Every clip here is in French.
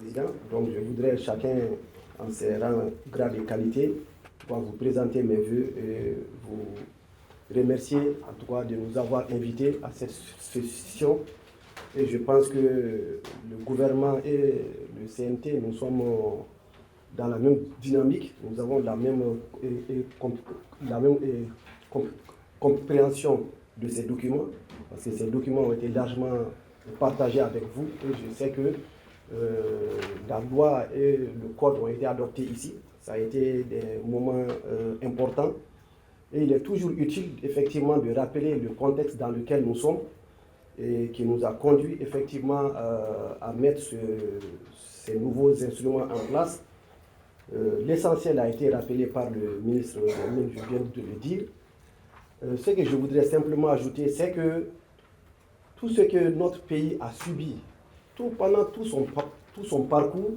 Président. Donc je voudrais chacun, en ses rangs, grades et qualités, pouvoir vous présenter mes vœux et vous remercier en tout cas de nous avoir invités à cette session. Et je pense que le gouvernement et le CNT, nous sommes dans la même dynamique, nous avons la même compréhension de ces documents, parce que ces documents ont été largement partagés avec vous, et je sais que la loi et le code ont été adoptés ici. Ça a été des moments importants, et il est toujours utile effectivement de rappeler le contexte dans lequel nous sommes, et qui nous a conduit effectivement à mettre ces nouveaux instruments en place. L'essentiel a été rappelé par le ministre des Mines, je viens de le dire. Ce que je voudrais simplement ajouter, c'est que tout ce que notre pays a subi pendant tout son parcours,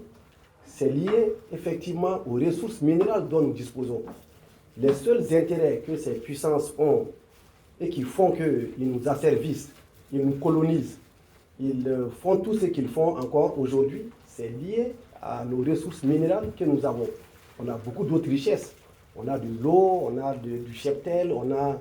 c'est lié effectivement aux ressources minérales dont nous disposons. Les seuls intérêts que ces puissances ont et qui font qu'ils nous asservissent, ils nous colonisent, ils font tout ce qu'ils font encore aujourd'hui, c'est lié à nos ressources minérales que nous avons. On a beaucoup d'autres richesses. On a de l'eau, on a du cheptel, on a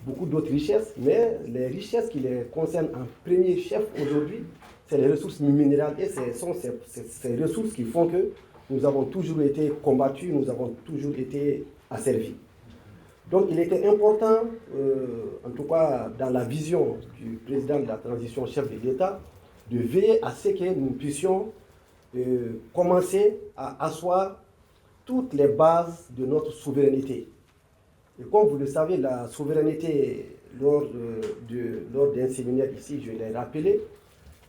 beaucoup d'autres richesses, mais les richesses qui les concernent en premier chef aujourd'hui, c'est les ressources minérales, et ce sont ces ressources qui font que nous avons toujours été combattus, nous avons toujours été asservis. Donc il était important, en tout cas dans la vision du président de la transition, chef de l'État, de veiller à ce que nous puissions commencer à asseoir toutes les bases de notre souveraineté. Et comme vous le savez, la souveraineté, lors d'un séminaire ici, je l'ai rappelé,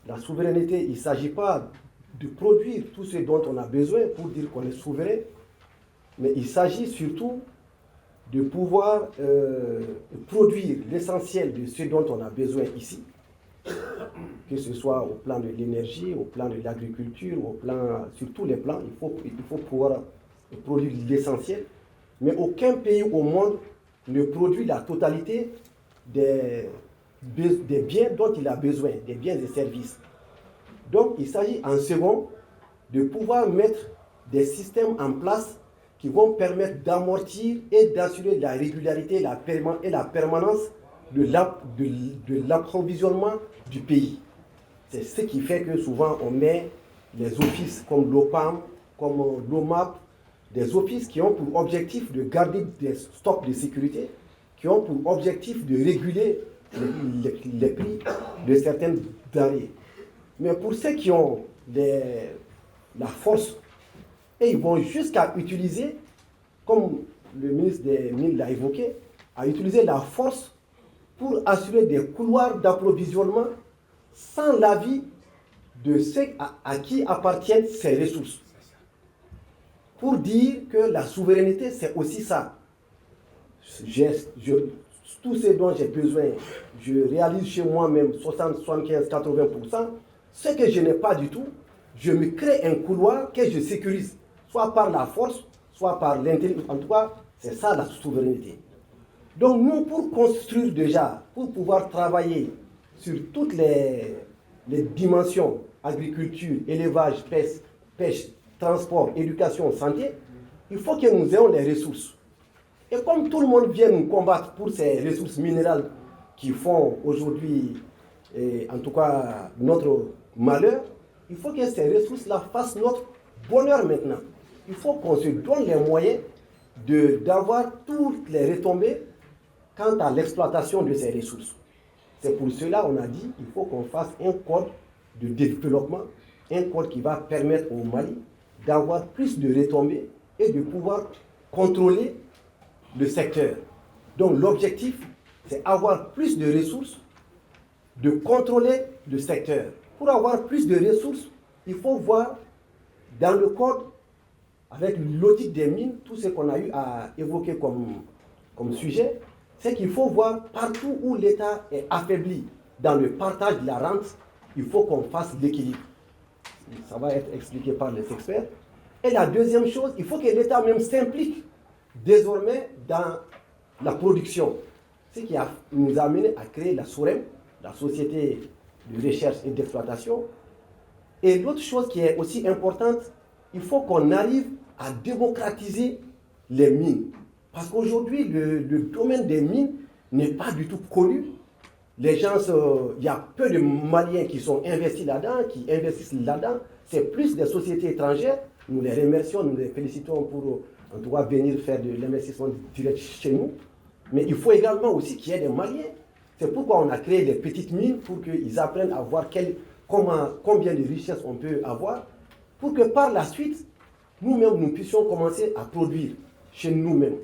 la souveraineté, il ne s'agit pas de produire tout ce dont on a besoin pour dire qu'on est souverain, mais il s'agit surtout de pouvoir produire l'essentiel de ce dont on a besoin ici, que ce soit au plan de l'énergie, au plan de l'agriculture, sur tous les plans, il faut pouvoir produire l'essentiel. Mais aucun pays au monde ne produit la totalité des biens dont il a besoin, des biens et services. Donc il s'agit en second de pouvoir mettre des systèmes en place qui vont permettre d'amortir et d'assurer la régularité et la permanence de l'approvisionnement du pays. C'est ce qui fait que souvent on met les offices comme l'OPAM, comme l'OMAP, des offices qui ont pour objectif de garder des stocks de sécurité, qui ont pour objectif de réguler les prix de certaines denrées. Mais pour ceux qui ont la force, et ils vont jusqu'à utiliser, comme le ministre des Mines l'a évoqué, à utiliser la force pour assurer des couloirs d'approvisionnement sans l'avis de ceux à qui appartiennent ces ressources. Pour dire que la souveraineté, c'est aussi ça. Tout ce dont j'ai besoin, je réalise chez moi-même 60, 75, 80%. Ce que je n'ai pas du tout, je me crée un couloir que je sécurise, soit par la force, soit par l'intelligence. En tout cas, c'est ça la souveraineté. Donc nous, pour construire déjà, pour pouvoir travailler sur toutes les dimensions, agriculture, élevage, pêche, transport, éducation, santé, il faut que nous ayons les ressources. Et comme tout le monde vient nous combattre pour ces ressources minérales qui font aujourd'hui, en tout cas, notre malheur, il faut que ces ressources-là fassent notre bonheur maintenant. Il faut qu'on se donne les moyens d'avoir toutes les retombées quant à l'exploitation de ces ressources. C'est pour cela qu'on a dit qu'il faut qu'on fasse un code de développement, un code qui va permettre au Mali d'avoir plus de retombées et de pouvoir contrôler le secteur. Donc l'objectif, c'est avoir plus de ressources, de contrôler le secteur. Pour avoir plus de ressources, il faut voir dans le code, avec l'audit des mines, tout ce qu'on a eu à évoquer comme sujet, c'est qu'il faut voir partout où l'État est affaibli dans le partage de la rente, il faut qu'on fasse l'équilibre. Ça va être expliqué par les experts. Et la deuxième chose, il faut que l'État même s'implique désormais dans la production. Ce qui nous a amené à créer la SOREM, la Société de recherche et d'exploitation, Et l'autre chose qui est aussi importante, il faut qu'on arrive à démocratiser les mines. Parce qu'aujourd'hui, le domaine des mines n'est pas du tout connu. Les gens, il y a peu de Maliens qui sont investis là-dedans, qui investissent là-dedans. C'est plus des sociétés étrangères. Nous les remercions, nous les félicitons pour en tout cas venir faire de l'investissement direct chez nous. Mais il faut également aussi qu'il y ait des Maliens. C'est pourquoi on a créé des petites mines pour qu'ils apprennent à voir combien de richesses on peut avoir, pour que par la suite, nous-mêmes, nous puissions commencer à produire chez nous-mêmes.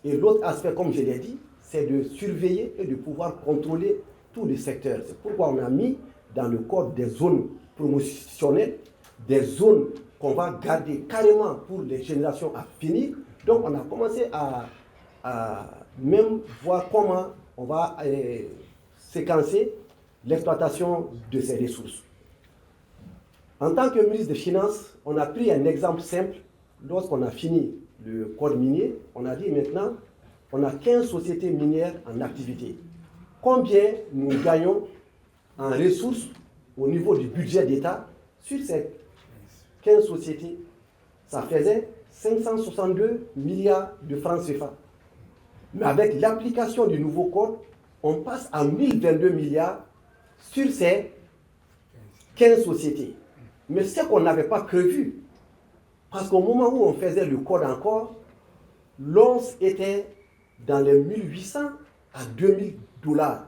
Et l'autre aspect, comme je l'ai dit, c'est de surveiller et de pouvoir contrôler tous les secteurs. C'est pourquoi on a mis dans le code des zones promotionnelles, des zones qu'on va garder carrément pour les générations à venir. Donc on a commencé à même voir comment on va séquencer l'exploitation de ces ressources. En tant que ministre des Finances, on a pris un exemple simple. Lorsqu'on a fini le code minier, on a dit maintenant, on a 15 sociétés minières en activité. Combien nous gagnons en ressources au niveau du budget d'État sur ces 15 sociétés? Ça faisait 562 milliards de francs CFA. Mais avec l'application du nouveau code, on passe à 1022 milliards sur ces 15 sociétés. Mais ce qu'on n'avait pas prévu, parce qu'au moment où on faisait le code encore, l'once était dans les 1800 à 2000 dollars.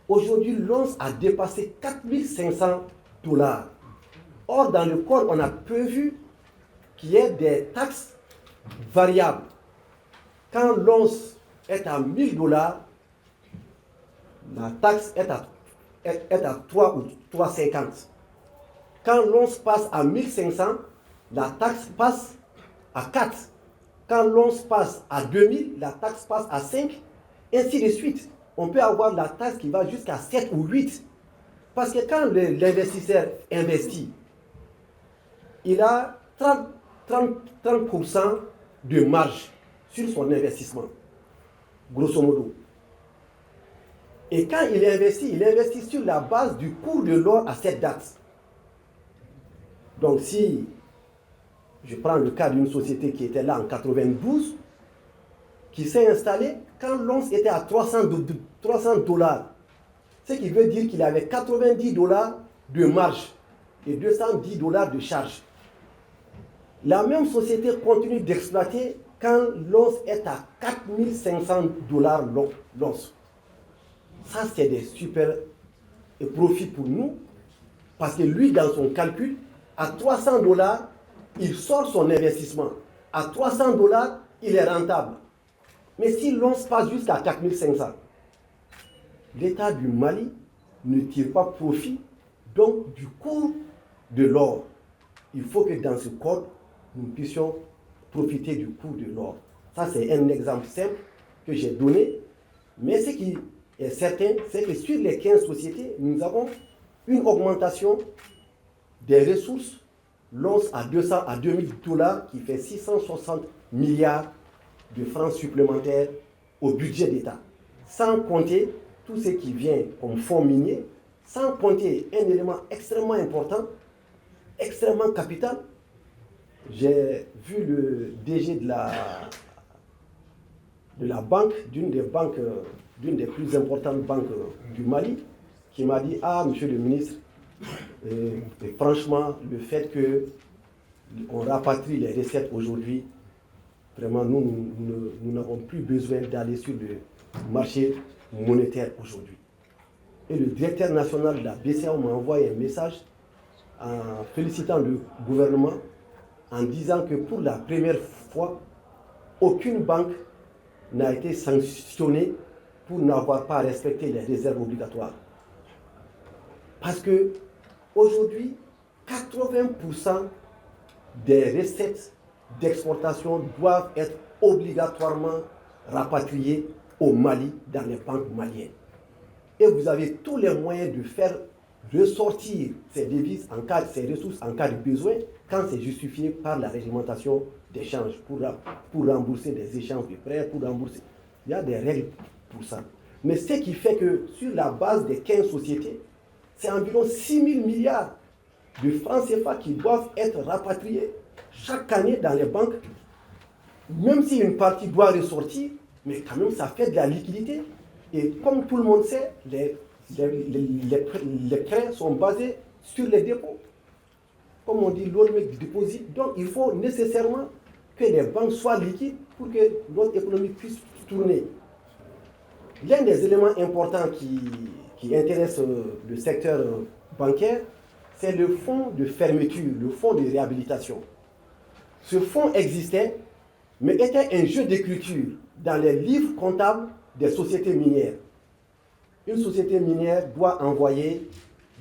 Aujourd'hui, l'once a dépassé 4500 dollars. Or, dans le code, on a prévu qu'il y ait des taxes variables. Quand l'once est à 1000 dollars, la taxe est à 3 ou 3,50. Quand l'once passe à 1500, la taxe passe à 4. Quand l'once passe à 2000, la taxe passe à 5, ainsi de suite. On peut avoir la taxe qui va jusqu'à 7 ou 8. Parce que quand l'investisseur investit, il a 30% de marge sur son investissement, grosso modo. Et quand il investit sur la base du cours de l'or à cette date. Donc si je prends le cas d'une société qui était là en 92, qui s'est installée quand l'once était à 300 dollars. Ce qui veut dire qu'il avait 90 dollars de marge et 210 dollars de charge. La même société continue d'exploiter quand l'once est à 4500 dollars l'once. Ça, c'est des super profits pour nous, parce que lui, dans son calcul, à 300 dollars, il sort son investissement. À 300 dollars, il est rentable. Mais si l'once passe jusqu'à 4500, l'État du Mali ne tire pas profit donc du cours de l'or. Il faut que dans ce code, nous puissions profiter du cours de l'or. Ça, c'est un exemple simple que j'ai donné. Mais ce qui est certain, c'est que sur les 15 sociétés, nous avons une augmentation des ressources, l'once à 200 à 2000 dollars, qui fait 660 milliards de francs supplémentaires au budget d'État. Sans compter tout ce qui vient comme fonds miniers, sans compter un élément extrêmement important, extrêmement capital. J'ai vu le DG de la banque, d'une des plus importantes banques du Mali, qui m'a dit: ah, monsieur le ministre, franchement, le fait qu'on rapatrie les recettes aujourd'hui, vraiment, nous n'avons plus besoin d'aller sur le marché monétaire aujourd'hui. Et le directeur national de la BCEAO m'a envoyé un message en félicitant le gouvernement, en disant que pour la première fois, aucune banque n'a été sanctionnée pour n'avoir pas respecté les réserves obligatoires. Parce que aujourd'hui, 80% des recettes d'exportation doivent être obligatoirement rapatriées au Mali, dans les banques maliennes. Et vous avez tous les moyens de faire ressortir ces devises, ces ressources en cas de besoin, quand c'est justifié par la réglementation d'échange, pour rembourser des échanges de prêts, pour rembourser. Il y a des règles pour ça. Mais ce qui fait que sur la base des 15 sociétés, c'est environ 6 000 milliards de francs CFA qui doivent être rapatriés chaque année dans les banques, même si une partie doit ressortir, mais quand même ça fait de la liquidité. Et comme tout le monde sait, les prêts sont basés sur les dépôts. Comme on dit, loan make deposit. Donc il faut nécessairement que les banques soient liquides pour que notre économie puisse tourner. L'un des éléments importants qui intéresse le secteur bancaire, c'est le fonds de fermeture, le fonds de réhabilitation. Ce fonds existait, mais était un jeu d'écriture dans les livres comptables des sociétés minières. Une société minière doit envoyer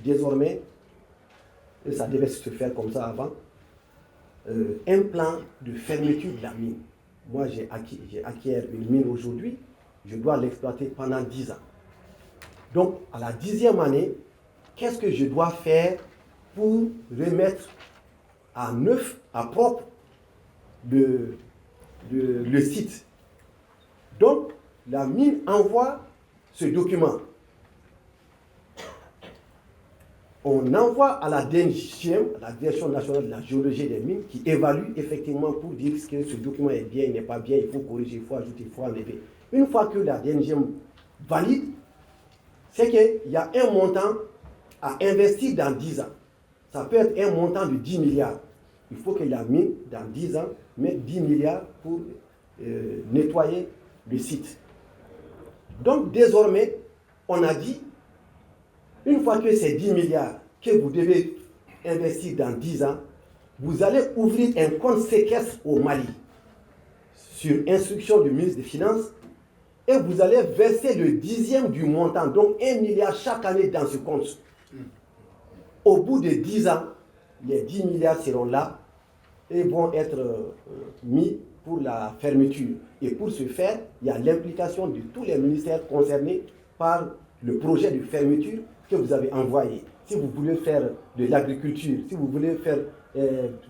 désormais, et ça devait se faire comme ça avant, un plan de fermeture de la mine. Moi, j'ai acquis une mine aujourd'hui, je dois l'exploiter pendant 10 ans. Donc, à la 10e année, qu'est-ce que je dois faire pour remettre à neuf, à propre, le site? Donc, la mine envoie ce document. On envoie à la DNGM, la Direction nationale de la géologie des mines, qui évalue effectivement pour dire que ce document est bien, il n'est pas bien, il faut corriger, il faut ajouter, il faut enlever. Une fois que la DNGM valide, c'est qu'il y a un montant à investir dans 10 ans. Ça peut être un montant de 10 milliards. Il faut que la mine, dans 10 ans, mette 10 milliards pour nettoyer le site. Donc, désormais, on a dit, une fois que c'est 10 milliards que vous devez investir dans 10 ans, vous allez ouvrir un compte séquestre au Mali, sur instruction du ministre des Finances, et vous allez verser le 10e du montant, donc 1 milliard chaque année dans ce compte. Au bout de 10 ans, les 10 milliards seront là et vont être mis pour la fermeture. Et pour ce faire, il y a l'implication de tous les ministères concernés par le projet de fermeture que vous avez envoyé. Si vous voulez faire de l'agriculture, si vous voulez faire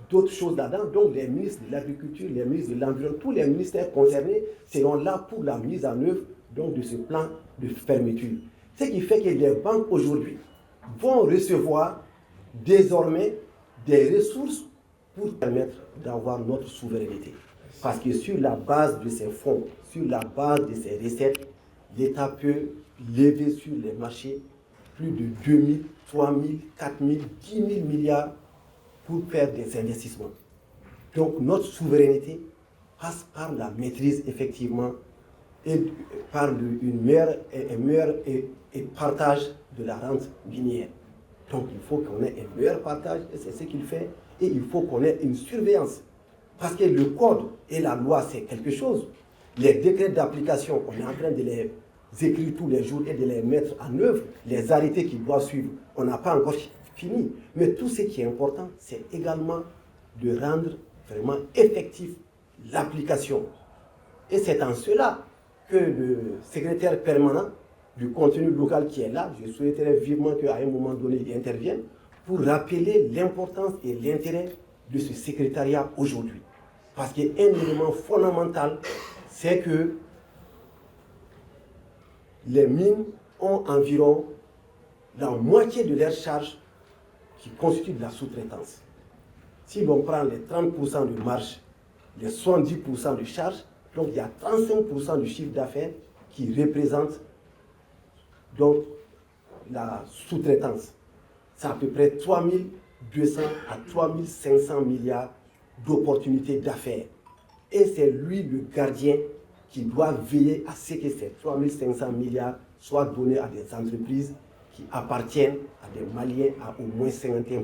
d'autres choses là-dedans, donc les ministres de l'agriculture, les ministres de l'environnement, tous les ministères concernés seront là pour la mise en œuvre donc, de ce plan de fermeture. Ce qui fait que les banques aujourd'hui vont recevoir désormais des ressources pour permettre d'avoir notre souveraineté. Parce que sur la base de ces fonds, sur la base de ces recettes, l'État peut lever sur les marchés plus de 2 000, 3 000, 4 000, 10 000 milliards pour faire des investissements. Donc notre souveraineté passe par la maîtrise effectivement et par un meilleur partage de la rente minière. Donc il faut qu'on ait un meilleur partage, et c'est ce qu'il fait, et il faut qu'on ait une surveillance. Parce que le code et la loi, c'est quelque chose. Les décrets d'application, on est en train de les écrire tous les jours et de les mettre en œuvre. Les arrêtés qui doivent suivre, on n'a pas encore fini. Mais tout ce qui est important, c'est également de rendre vraiment effectif l'application. Et c'est en cela que le secrétaire permanent du contenu local qui est là, je souhaiterais vivement qu'à un moment donné, il intervienne pour rappeler l'importance et l'intérêt de ce secrétariat aujourd'hui. Parce qu'un élément fondamental, c'est que les mines ont environ la moitié de leurs charges qui constituent de la sous-traitance. Si l'on prend les 30% de marge, les 70% de charges, donc il y a 35% du chiffre d'affaires qui représente donc la sous-traitance. C'est à peu près 3 200 à 3 500 milliards d'opportunités d'affaires. Et c'est lui le gardien qui doit veiller à ce que ces 3 500 milliards soient donnés à des entreprises qui appartiennent à des Maliens à au moins 51%.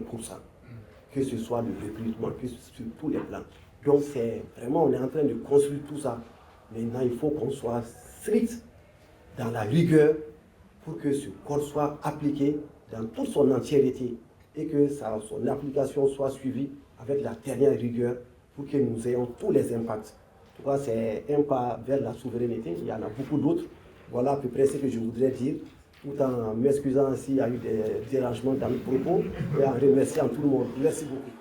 Que ce soit le recrutement, que sur tous les plans. Donc c'est vraiment, on est en train de construire tout ça. Maintenant, il faut qu'on soit strict dans la rigueur pour que ce code soit appliqué dans toute son entièreté et que son application soit suivie avec la dernière rigueur pour que nous ayons tous les impacts. En tout cas, c'est un pas vers la souveraineté. Il y en a beaucoup d'autres. Voilà à peu près ce que je voudrais dire, tout en m'excusant s'il y a eu des dérangements dans le propos et en remerciant tout le monde. Merci beaucoup.